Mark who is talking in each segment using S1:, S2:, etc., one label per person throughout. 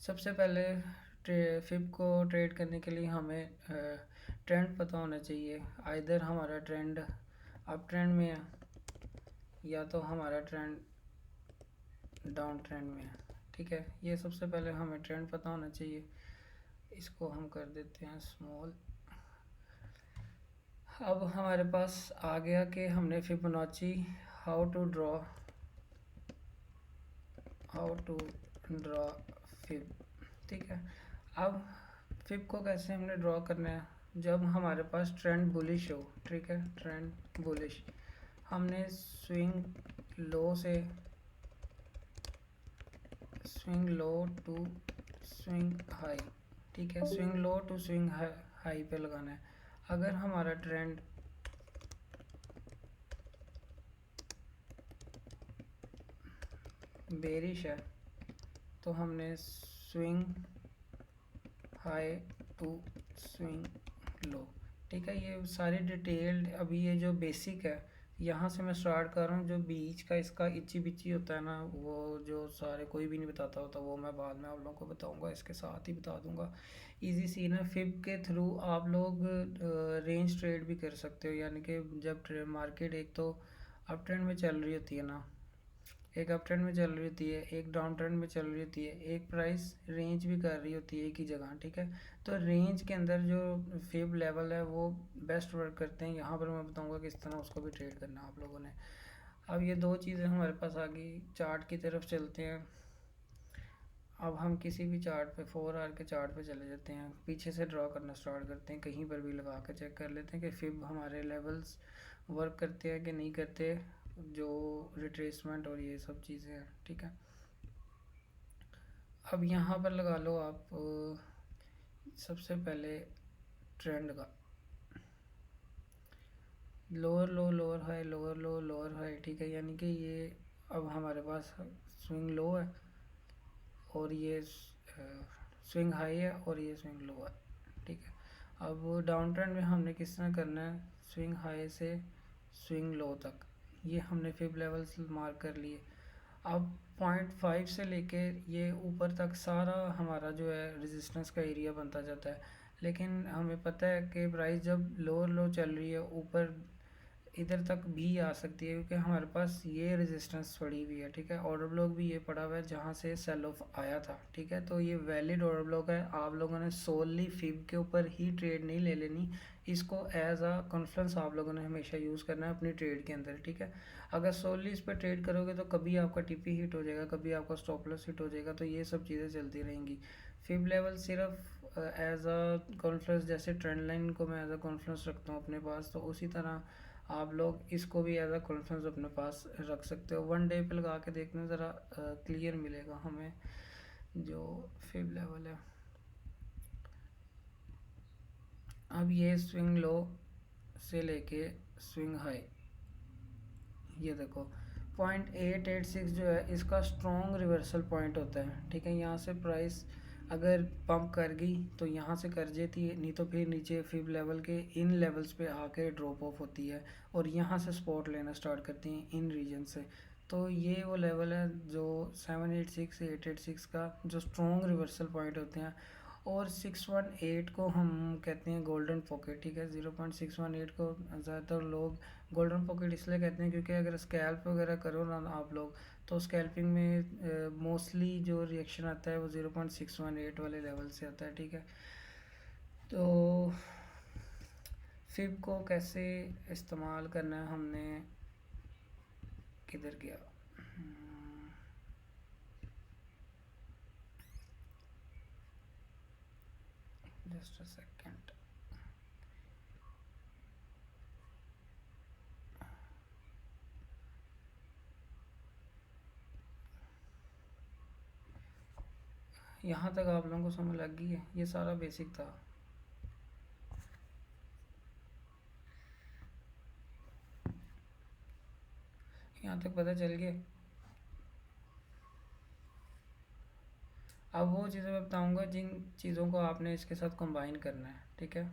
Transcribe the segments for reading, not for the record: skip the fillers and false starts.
S1: सबसे पहले फिब को ट्रेड करने के लिए हमें ट्रेंड पता होना चाहिए। आइदर हमारा ट्रेंड अप ट्रेंड में है या तो हमारा ट्रेंड डाउन ट्रेंड में है। ठीक है, ये सबसे पहले हमें ट्रेंड पता होना चाहिए। इसको हम कर देते हैं स्मॉल। अब हमारे पास आ गया कि हमने Fibonacci how to draw fib. ठीक है, अब फिब को कैसे हमने ड्रॉ करना है, जब हमारे पास ट्रेंड बुलिश हो। ठीक है, ट्रेंड बुलिश, हमने swing low to swing high. ठीक है, swing low to swing high पे लगाना है। अगर हमारा ट्रेंड बेरिश है तो हमने swing high to swing low. ठीक है, ये सारी डिटेल्ड, अभी ये जो बेसिक है यहाँ से मैं स्टार्ट कर रहा हूँ। जो बीच का इसका इच्ची बिच्ची होता है ना, वो जो सारे कोई भी नहीं बताता होता, वो मैं बाद में आप लोगों को बताऊँगा, इसके साथ ही बता दूँगा। इजी सीन है, फिब के थ्रू आप लोग रेंज ट्रेड भी कर सकते हो। यानी कि जब मार्केट एक तो अप ट्रेंड में चल रही होती है ना, एक अप ट्रेंड में चल रही होती है, एक डाउन ट्रेंड में चल रही होती है, एक प्राइस रेंज भी कर रही होती है एक ही जगह। ठीक है, तो रेंज के अंदर जो फेब लेवल है वो बेस्ट वर्क करते हैं। यहाँ पर मैं बताऊंगा किस तरह उसको भी ट्रेड करना है आप लोगों ने। अब ये दो चीज़ें हमारे पास आ गई, चार्ट की तरफ चलते हैं। अब हम किसी भी चार्ट पे 4 आवर के चार्ट पे चले जाते हैं, पीछे से ड्रॉ करना स्टार्ट करते हैं, कहीं पर भी लगा कर चेक कर लेते हैं कि फिब हमारे लेवल्स वर्क करते हैं कि नहीं करते, जो रिट्रेसमेंट और ये सब चीज़ें हैं। ठीक है, अब यहाँ पर लगा लो आप सबसे पहले ट्रेंड का लोअर लो लोअर हाई, लोअर लो लोअर हाई। ठीक है, यानी कि ये अब हमारे पास स्विंग लो है और ये स्विंग हाई है और ये स्विंग लो है। ठीक है, अब डाउन ट्रेंड में हमने किस तरह करना है, स्विंग हाई से स्विंग लो तक ये हमने फिब लेवल्स मार्क कर लिए। अब 0.5 से लेके ये ऊपर तक सारा हमारा जो है रेजिस्टेंस का एरिया बनता जाता है। लेकिन हमें पता है कि प्राइस जब लोअर लो चल रही है ऊपर इधर तक भी आ सकती है, क्योंकि हमारे पास ये रेजिस्टेंस पड़ी हुई है। ठीक है, ऑर्डर ब्लॉक भी ये पड़ा हुआ है जहाँ से सेल ऑफ आया था। ठीक है, तो ये वैलिड ऑर्डर ब्लॉक है। आप लोगों ने सोली फिब के ऊपर ही ट्रेड नहीं ले लेनी, इसको एज अ कॉन्फ्रेंस आप लोगों ने हमेशा यूज़ करना है अपनी ट्रेड के अंदर। ठीक है, अगर सोली इस पर ट्रेड करोगे तो कभी आपका टीपी हिट हो जाएगा, कभी आपका स्टॉप लॉस हिट हो जाएगा, तो ये सब चीज़ें चलती रहेंगी। फिब लेवल सिर्फ एज अ कॉन्फ्रेंस, जैसे ट्रेंड लाइन को मैं एज अ कॉन्फ्रेंस रखता हूँ अपने पास, तो उसी तरह आप लोग इसको भी एज अ कॉन्फ्रेंस अपने पास रख सकते हो। 1 डे पे लगा के देखना, ज़रा क्लियर मिलेगा हमें जो फिब लेवल है। अब ये स्विंग लो से लेके स्विंग हाई, ये देखो 0.886 जो है इसका स्ट्रॉन्ग रिवर्सल पॉइंट होता है। ठीक है, यहाँ से प्राइस अगर पंप कर गई तो यहाँ से कर जाती है, नहीं तो फिर नीचे फिब लेवल के इन लेवल्स पे आके ड्रॉप ऑफ होती है और यहाँ से स्पॉट लेना स्टार्ट करती हैं इन रीजन से। तो ये वो लेवल है जो 786 886 का जो स्ट्रॉन्ग रिवर्सल पॉइंट होते हैं। और 618 को हम कहते हैं गोल्डन पॉकेट। ठीक है, 0.618 को ज़्यादातर लोग गोल्डन पॉकेट इसलिए कहते हैं क्योंकि अगर स्कैल्प वगैरह करो ना आप लोग, तो स्कैल्पिंग में मोस्टली जो रिएक्शन आता है वो 0.618 वाले लेवल से आता है। ठीक है, तो फिब को कैसे इस्तेमाल करना है, हमने किधर गया, जस्ट अ सेकेंड। यहाँ तक आप लोगों को समझ लग गई है, ये सारा बेसिक था। यहाँ तक पता चल गया। अब वो चीज़ें मैं बताऊँगा जिन चीज़ों को आपने इसके साथ कंबाइन करना है। ठीक है,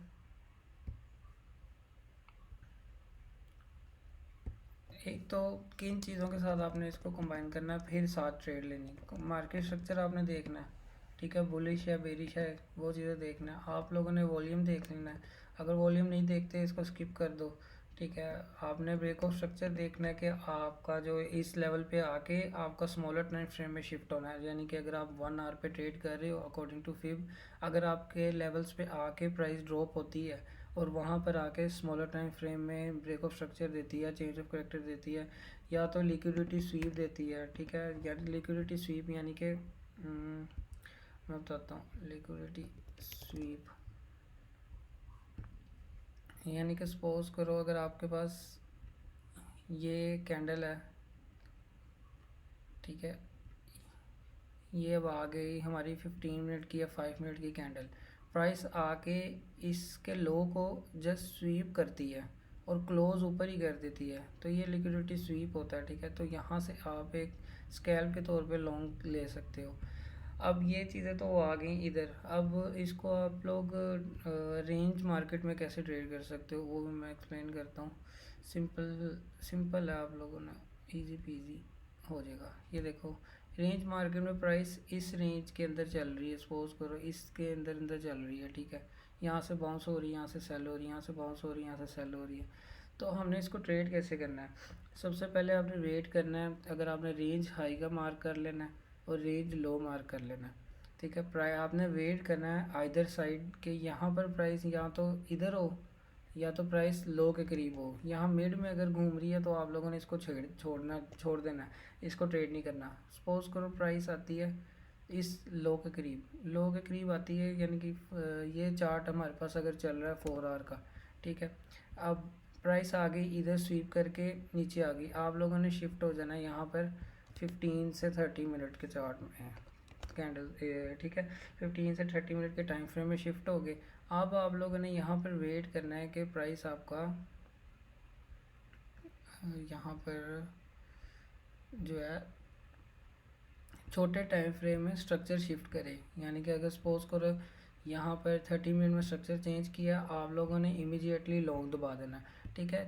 S1: एक तो किन चीज़ों के साथ आपने इसको कंबाइन करना है, फिर साथ ट्रेड लेनी, मार्केट स्ट्रक्चर आपने देखना है। ठीक है, बुलिश है बेरिश है, वो चीज़ें देखना है। आप लोगों ने वॉल्यूम देख लेना है, अगर वॉल्यूम नहीं देखते इसको स्किप कर दो। ठीक है, आपने ब्रेक ऑफ स्ट्रक्चर देखना है कि आपका जो इस लेवल पे आके आपका स्मॉलर टाइम फ्रेम में शिफ्ट होना है, यानी कि अगर आप 1 आवर पे ट्रेड कर रहे हो अकॉर्डिंग टू फिब, अगर आपके लेवल्स पे आके प्राइस ड्रॉप होती है और वहाँ पर आके स्मॉलर टाइम फ्रेम में ब्रेक ऑफ स्ट्रक्चर देती है, चेंज ऑफ करेक्टर देती है, या तो लिक्विडिटी स्वीप देती है। ठीक है, या लिक्विडिटी स्वीप यानी कि मैं बताता हूँ, लिक्विडिटी स्वीप यानी कि सपोज करो अगर आपके पास ये कैंडल है, ठीक है, ये अब आ गई हमारी 15 मिनट की या 5 मिनट की कैंडल, प्राइस आके इसके लो को जस्ट स्वीप करती है और क्लोज ऊपर ही कर देती है, तो ये लिक्विडिटी स्वीप होता है। ठीक है, तो यहाँ से आप एक स्कैल्प के तौर पे लॉन्ग ले सकते हो। अब ये चीज़ें तो आ गई इधर, अब इसको आप लोग रेंज मार्केट में कैसे ट्रेड कर सकते हो वो भी मैं एक्सप्लेन करता हूँ। सिंपल सिंपल है, आप लोगों ने इजी पीजी हो जाएगा। ये देखो, रेंज मार्केट में प्राइस इस रेंज के अंदर चल रही है, सपोज करो इसके अंदर अंदर चल रही है। ठीक है, यहाँ से बाउंस हो रही है, यहाँ से सेल हो रही है, यहाँ से बाउंस हो रही है, यहाँ से सेल हो रही है। तो हमने इसको ट्रेड कैसे करना है? सबसे पहले आपने वेट करना है, अगर आपने रेंज हाई का मार्क कर लेना है और रेंज लो मार्क कर लेना है। ठीक है, प्राइस आपने वेट करना है आइदर साइड के, यहाँ पर प्राइस या तो इधर हो या तो प्राइस लो के करीब हो। यहाँ मिड में अगर घूम रही है तो आप लोगों ने इसको छोड़ देना है, इसको ट्रेड नहीं करना। सपोज करो प्राइस आती है इस लो के करीब आती है, यानी कि ये चार्ट हमारे पास अगर चल रहा है 4 आवर का। ठीक है, अब प्राइस आ गई इधर स्वीप करके नीचे आ गई, आप लोगों ने शिफ्ट हो जाना है यहाँ पर 15 से 30 मिनट के चार्ट में कैंडल। ठीक है, 15 से 30 मिनट के टाइम फ्रेम में शिफ्ट हो गए। अब आप लोगों ने यहाँ पर वेट करना है कि प्राइस आपका यहाँ पर जो है छोटे टाइम फ्रेम में स्ट्रक्चर शिफ्ट करे, यानी कि अगर सपोज करो यहाँ पर 30 मिनट में स्ट्रक्चर चेंज किया, आप लोगों ने इमीडिएटली लॉन्ग दबा देना। ठीक है,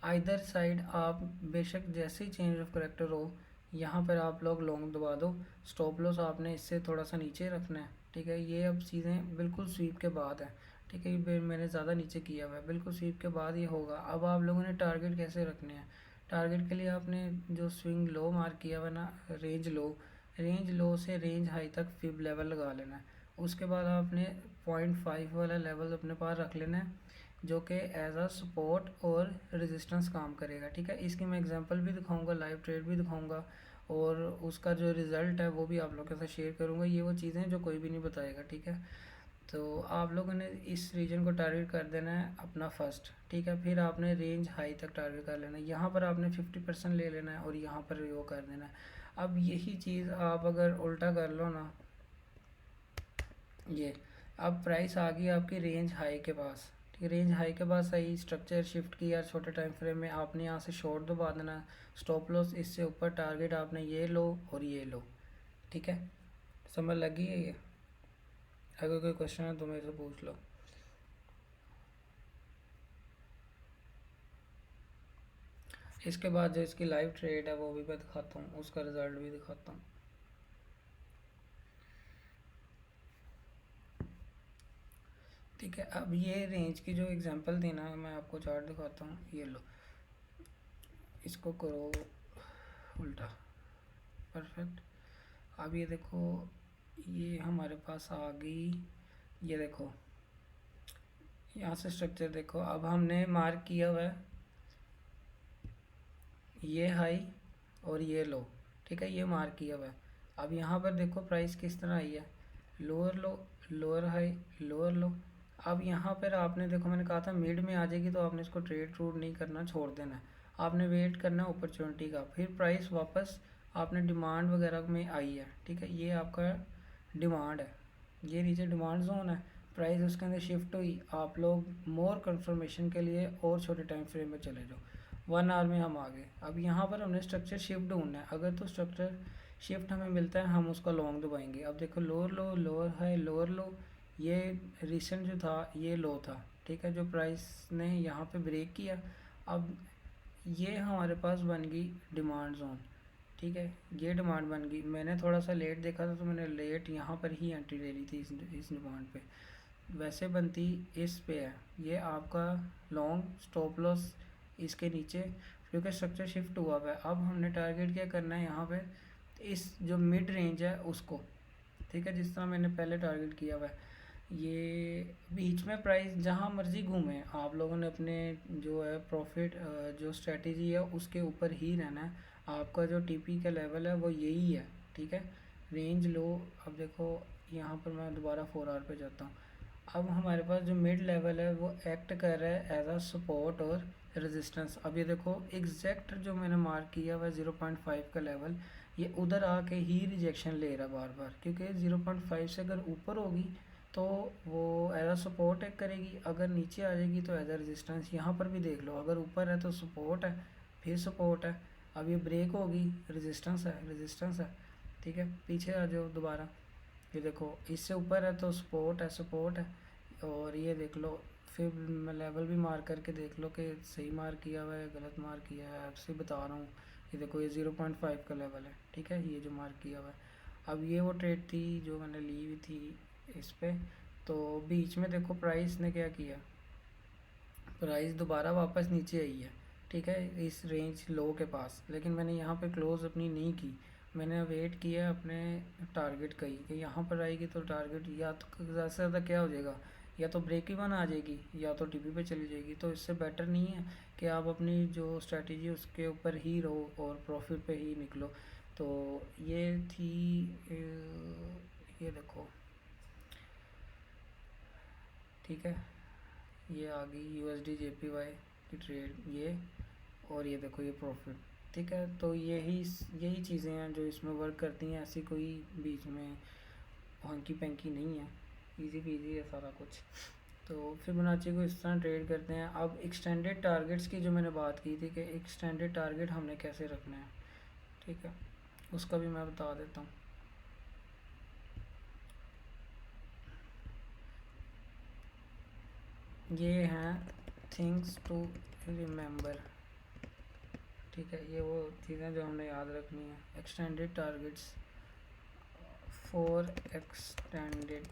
S1: आइदर साइड आप बेशक जैसे ही चेंज ऑफ करेक्टर हो यहाँ पर आप लोग लॉन्ग दबा दो। स्टॉप लॉस आपने इससे थोड़ा सा नीचे रखना है। ठीक है, ये अब चीज़ें बिल्कुल स्वीप के बाद है। ठीक है, ये मैंने ज़्यादा नीचे किया हुआ है, बिल्कुल स्वीप के बाद ये होगा। अब आप लोगों ने टारगेट कैसे रखने हैं? टारगेट के लिए आपने जो स्विंग लो मार्क किया हुआ ना, रेंज लो से रेंज हाई तक फिब लेवल लगा लेना है। उसके बाद आपने 0.5 वाला लेवल अपने पास रख लेना है, जो कि एज अ सपोर्ट और रेजिस्टेंस काम करेगा। ठीक है, इसकी मैं एग्जांपल भी दिखाऊंगा, लाइव ट्रेड भी दिखाऊंगा, और उसका जो रिज़ल्ट है वो भी आप लोगों के साथ शेयर करूंगा। ये वो चीज़ें जो कोई भी नहीं बताएगा। ठीक है, तो आप लोगों ने इस रीजन को टारगेट कर देना है अपना फर्स्ट। ठीक है, फिर आपने रेंज हाई तक टारगेट कर लेना है, यहाँ पर आपने 50% ले लेना है और यहाँ पर वो कर देना है। अब यही चीज़ आप अगर उल्टा कर लो ना, ये अब प्राइस आ गई आपकी रेंज हाई के पास। ठीक है, रेंज हाई के पास सही स्ट्रक्चर शिफ्ट किया छोटे टाइम फ्रेम में, आपने यहाँ से शॉर्ट दबा देना, स्टॉप लॉस इससे ऊपर, टारगेट आपने ये लो और ये लो। ठीक है, समझ लगी है ये? अगर कोई क्वेश्चन है तो मेरे से पूछ लो। इसके बाद जो इसकी लाइव ट्रेड है वो भी मैं दिखाता हूँ, उसका रिजल्ट भी दिखाता हूँ। ठीक है, अब ये रेंज की जो एग्जांपल देना है मैं आपको चार्ट दिखाता हूँ। ये लो, इसको करो उल्टा, परफेक्ट। अब ये देखो, ये हमारे पास आ गई, ये देखो यहाँ से स्ट्रक्चर देखो। अब हमने मार्क किया हुआ है ये हाई और ये लो। ठीक है, ये मार्क किया हुआ है। अब यहाँ पर देखो प्राइस किस तरह आई है, लोअर लो, लोअर हाई, लोअर लो। अब यहाँ पर आपने देखो, मैंने कहा था मिड में आ जाएगी तो आपने इसको ट्रेड ट्रूड नहीं करना, छोड़ देना है। आपने वेट करना है अपॉर्चुनिटी का, फिर प्राइस वापस आपने डिमांड वगैरह में आई है। ठीक है, ये आपका डिमांड है, ये नीचे डिमांड जोन है, प्राइस उसके अंदर शिफ्ट हुई। आप लोग मोर कंफर्मेशन के लिए और छोटे टाइम फ्रेम में चले जाओ। 1 आवर में हम आ गए। अब यहाँ पर हमने स्ट्रक्चर शिफ्ट ढूंढना है, अगर तो स्ट्रक्चर शिफ्ट हमें मिलता है हम उसका लॉन्ग दबाएंगे। अब देखो लोअर लो, लोअर हाई, लोअर लो, ये रिसेंट जो था ये लो था। ठीक है, जो प्राइस ने यहाँ पे ब्रेक किया, अब ये हमारे पास बन गई डिमांड जोन। ठीक है, ये डिमांड बन गई। मैंने थोड़ा सा लेट देखा था तो मैंने लेट यहाँ पर ही एंट्री ले ली थी इस डिमांड पे। वैसे बनती इस पे है ये आपका लॉन्ग स्टॉप लॉस इसके नीचे, क्योंकि स्ट्रक्चर शिफ्ट हुआ हुआ है। अब हमने टारगेट क्या करना है यहाँ पे, इस जो मिड रेंज है उसको, ठीक है, जिस तरह मैंने पहले टारगेट किया हुआ है। ये बीच में प्राइस जहाँ मर्जी घूमे, आप लोगों ने अपने जो है प्रॉफिट जो स्ट्रेटजी है उसके ऊपर ही रहना है। आपका जो टीपी का लेवल है वो यही है, ठीक है, रेंज लो। अब देखो यहाँ पर मैं दोबारा 4 आवर पे जाता हूँ। अब हमारे पास जो मिड लेवल है वो एक्ट कर रहा है एज अ सपोर्ट और रेजिस्टेंस। अब ये देखो एग्जैक्ट जो मैंने मार्क किया हुआ 0.5 का लेवल, ये उधर आके ही रिजेक्शन ले रहा है बार बार, क्योंकि 0.5 से अगर ऊपर होगी तो वो एज अ सपोर्ट एक करेगी, अगर नीचे आ जाएगी तो एज अ रेजिस्टेंस। यहाँ पर भी देख लो, अगर ऊपर है तो सपोर्ट है, फिर सपोर्ट है, अब ये ब्रेक होगी, रेजिस्टेंस है, रेजिस्टेंस है, ठीक है। पीछे आ जाओ दोबारा, ये देखो इससे ऊपर है तो सपोर्ट है, सपोर्ट है। और ये देख लो, फिर मैं लेवल भी मार्क करके देख लो कि सही मार्क किया हुआ है गलत मार्क किया है, आपसे बता रहा हूँ। ये देखो ये 0.5 का लेवल है, ठीक है, ये जो मार्क किया हुआ है। अब ये वो ट्रेड थी जो मैंने ली हुई थी इस पे। तो बीच में देखो प्राइस ने क्या किया, प्राइस दोबारा वापस नीचे आई है, ठीक है, इस रेंज लो के पास। लेकिन मैंने यहाँ पे क्लोज अपनी नहीं की, मैंने वेट किया अपने टारगेट का ही, कि यहाँ पर आएगी तो टारगेट या तो ज़्यादा से ज़्यादा क्या हो जाएगा, या तो ब्रेक इवन आ जाएगी या तो टीपी पे चली जाएगी। तो इससे बेटर नहीं है कि आप अपनी जो स्ट्रेटजी उसके ऊपर ही रहो और प्रॉफिट पे ही निकलो। तो ये थी ये देखो, ठीक है, ये आ गई USD JPY की ट्रेड ये, और ये देखो ये प्रॉफिट, ठीक है। तो यही यही चीज़ें हैं जो इसमें वर्क करती हैं, ऐसी कोई बीच में हंकी पेंकी नहीं है, इजी पीजी है सारा कुछ। तो फिबोनाची को इस तरह ट्रेड करते हैं। अब एक्सटेंडेड टारगेट्स की जो मैंने बात की थी कि एक्सटेंडेड टारगेट हमने कैसे रखना है, ठीक है, उसका भी मैं बता देता हूँ। ये हैं थिंग्स टू रिमेंबर, ठीक है, ये वो चीज़ें जो हमने याद रखनी है। Extended targets, for extended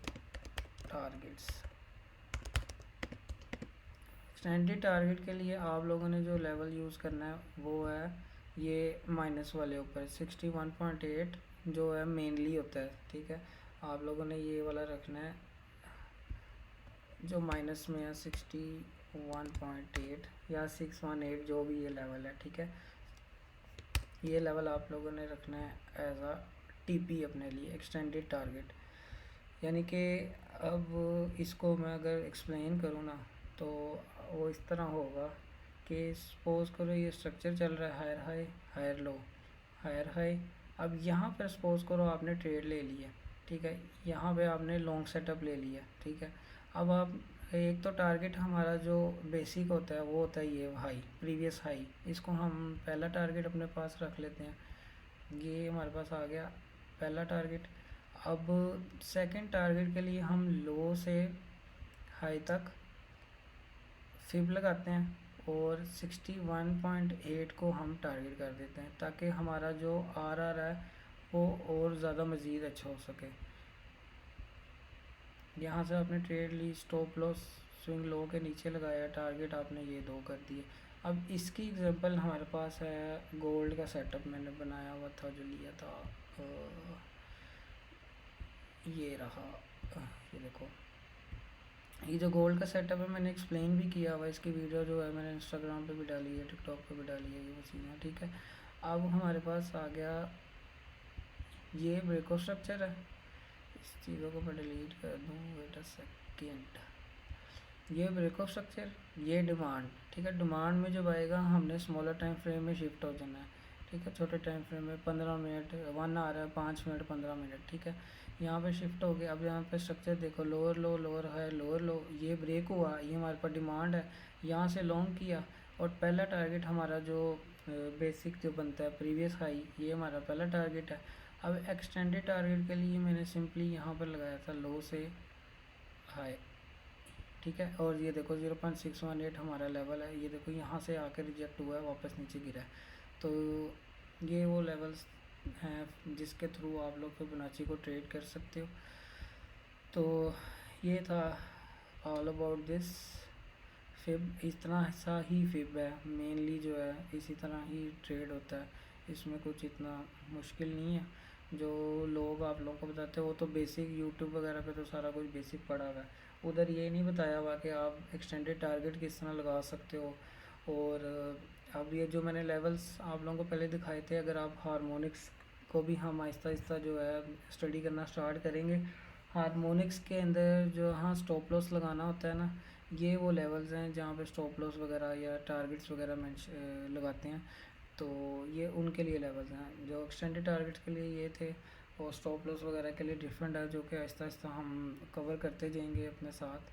S1: targets, extended target के लिए आप लोगों ने जो लेवल यूज़ करना है वो है ये माइनस वाले ऊपर 61.8 जो है मेनली होता है, ठीक है। आप लोगों ने ये वाला रखना है जो माइनस में है 61.8 या 618 जो भी ये लेवल है, ठीक है। ये लेवल आप लोगों ने रखना है एज अ टीपी अपने लिए, एक्सटेंडेड टारगेट। यानी कि अब इसको मैं अगर एक्सप्लेन करूँ ना तो वो इस तरह होगा कि सपोज़ करो ये स्ट्रक्चर चल रहा है higher high higher low higher high. अब यहाँ पर सपोज़ करो आपने ट्रेड ले लिया, ठीक है, यहाँ पे आपने लॉन्ग सेटअप ले लिया, ठीक है। अब आप एक तो टारगेट हमारा जो बेसिक होता है वो होता है ये हाई, प्रीवियस हाई, इसको हम पहला टारगेट अपने पास रख लेते हैं। ये हमारे पास आ गया पहला टारगेट। अब सेकंड टारगेट के लिए हम लो से हाई तक फिब लगाते हैं और 61.8 को हम टारगेट कर देते हैं, ताकि हमारा जो आर है वो और ज़्यादा मज़ीद अच्छा हो सके। यहाँ से आपने ट्रेड ली, स्टॉप लॉस स्विंग लो के नीचे लगाया, टारगेट आपने ये दो कर दिए। अब इसकी एग्जांपल हमारे पास है गोल्ड का सेटअप मैंने बनाया हुआ था जो लिया था, ये रहा, ये देखो, ये जो गोल्ड का सेटअप है मैंने एक्सप्लेन भी किया हुआ, इसकी वीडियो जो है मैंने इंस्टाग्राम पे भी डाली है, टिकटॉक पे भी डाली है, ये मशीन है, ठीक है। अब हमारे पास आ गया ये ब्रेको स्ट्रक्चर है, इस चीज़ों को मैं डिलीट कर दूँ, वेट अ सेकेंड। ये ब्रेकअप स्ट्रक्चर, ये डिमांड, ठीक है। डिमांड में जब आएगा हमने स्मॉलर टाइम फ्रेम में शिफ्ट हो जाना है, ठीक है। छोटे टाइम फ्रेम में 15 मिनट 1 आवर है, 5 मिनट 15 मिनट, ठीक है, यहाँ पे शिफ्ट हो गया। अब यहाँ पे स्ट्रक्चर देखो, लोअर लो लोअर हाई लोअर लो, ये ब्रेक हुआ, ये हमारे पास डिमांड है, यहाँ से लॉन्ग किया और पहला टारगेट हमारा जो बेसिक जो बनता है प्रीवियस हाई, ये हमारा पहला टारगेट है। अब एक्सटेंडेड टारगेट के लिए मैंने सिंपली यहाँ पर लगाया था लो से हाई, ठीक है। और ये देखो 0.618 हमारा लेवल है, ये देखो यहाँ से आकर रिजेक्ट हुआ है, वापस नीचे गिरा है। तो ये वो लेवल्स हैं जिसके थ्रू आप लोग फिबोनाची को ट्रेड कर सकते हो। तो ये था ऑल अबाउट दिस फिब। इतना सा ही फिब है मेनली जो है, इसी तरह ही ट्रेड होता है, इसमें कुछ इतना मुश्किल नहीं है। जो लोग आप लोगों को बताते हैं वो तो बेसिक यूट्यूब वगैरह पे तो सारा कुछ बेसिक पढ़ा हुआ है, उधर ये नहीं बताया हुआ कि आप एक्सटेंडेड टारगेट किस तरह लगा सकते हो। और अब ये जो मैंने लेवल्स आप लोगों को पहले दिखाए थे, अगर आप हारमोनिक्स को भी हम आहिस्ता आहिस्ता जो है स्टडी करना स्टार्ट करेंगे, हारमोनिक्स के अंदर जो हाँ स्टॉप लॉस लगाना होता है ना, ये वो लेवल्स हैं जहाँ पे स्टॉप लॉस वगैरह या टारगेट्स वगैरह लगाते हैं। तो ये उनके लिए लेवल्स हैं, जो एक्सटेंडेड टारगेट्स के लिए ये थे, और स्टॉप लॉस वगैरह के लिए डिफरेंट है, जो कि आहिस्ता आहिस्ता हम कवर करते जाएंगे अपने साथ।